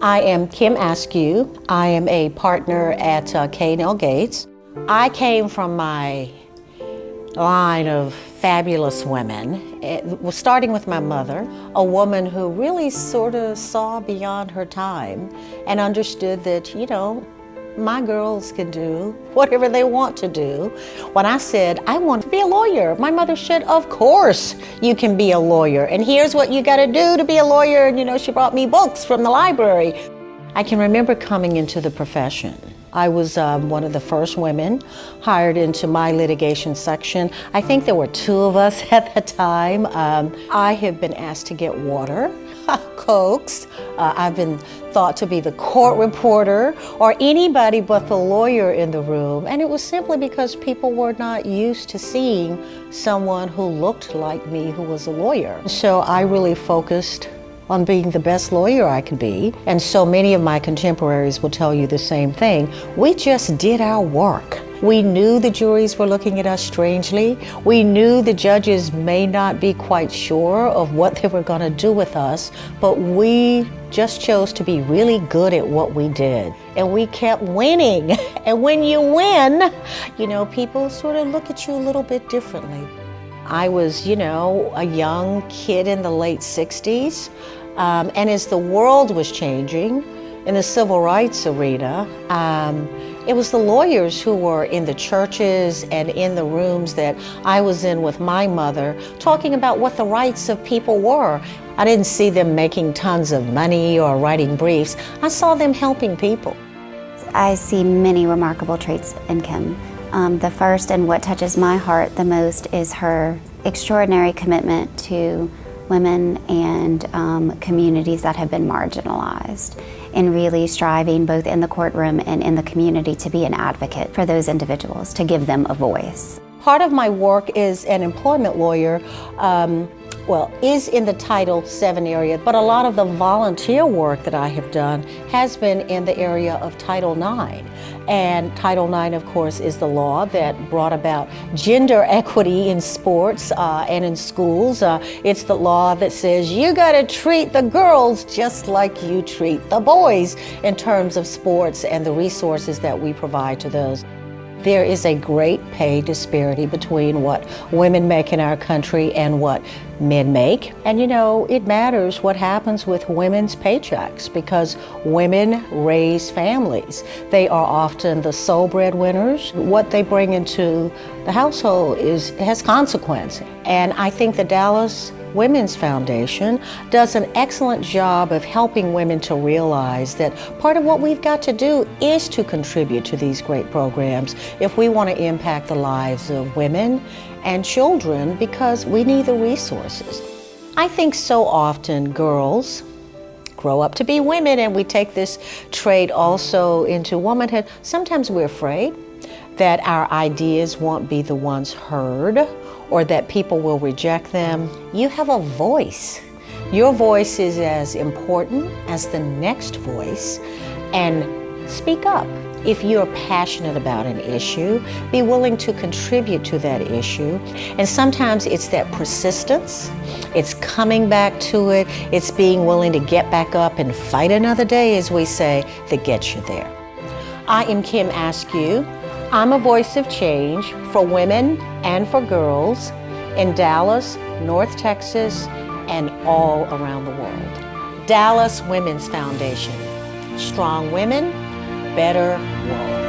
I am Kim Askew. I am a partner at K&L Gates. I came from my line of fabulous women. It was starting with my mother, a woman who really sort of saw beyond her time and understood that, my girls can do whatever they want to do. When I said, I want to be a lawyer, my mother said, of course you can be a lawyer, and here's what you got to do to be a lawyer. And she brought me books from the library. I can remember coming into the profession. I was one of the first women hired into my litigation section. I think there were 2 of us at the time. I have been asked to get water, Cokes. I've been thought to be the court reporter or anybody but the lawyer in the room. And it was simply because people were not used to seeing someone who looked like me who was a lawyer. So I really focused on being the best lawyer I could be. And so many of my contemporaries will tell you the same thing. We just did our work. We knew the juries were looking at us strangely. We knew the judges may not be quite sure of what they were going to do with us, but we just chose to be really good at what we did. And we kept winning. And when you win, people sort of look at you a little bit differently. I was, a young kid in the late 60s. And as the world was changing in the civil rights arena, it was the lawyers who were in the churches and in the rooms that I was in with my mother talking about what the rights of people were. I didn't see them making tons of money or writing briefs. I saw them helping people. I see many remarkable traits in Kim. The first, and what touches my heart the most, is her extraordinary commitment to women and communities that have been marginalized, and really striving both in the courtroom and in the community to be an advocate for those individuals, to give them a voice. Part of my work as an employment lawyer is in the Title VII area, but a lot of the volunteer work that I have done has been in the area of Title IX. And Title IX, of course, is the law that brought about gender equity in sports and in schools. It's the law that says you got to treat the girls just like you treat the boys in terms of sports and the resources that we provide to those. There is a great pay disparity between what women make in our country and what men make. And it matters what happens with women's paychecks because women raise families. They are often the sole breadwinners. What they bring into the household has consequence. And I think the Dallas Women's Foundation does an excellent job of helping women to realize that part of what we've got to do is to contribute to these great programs if we want to impact the lives of women and children, because we need the resources. I think so often girls grow up to be women and we take this trait also into womanhood. Sometimes we're afraid that our ideas won't be the ones heard or that people will reject them. You have a voice. Your voice is as important as the next voice, and speak up. If you're passionate about an issue, be willing to contribute to that issue. And sometimes it's that persistence, it's coming back to it, it's being willing to get back up and fight another day, as we say, that gets you there. I am Kim Askew. I'm a voice of change for women and for girls in Dallas, North Texas, and all around the world. Dallas Women's Foundation. Strong women, better world.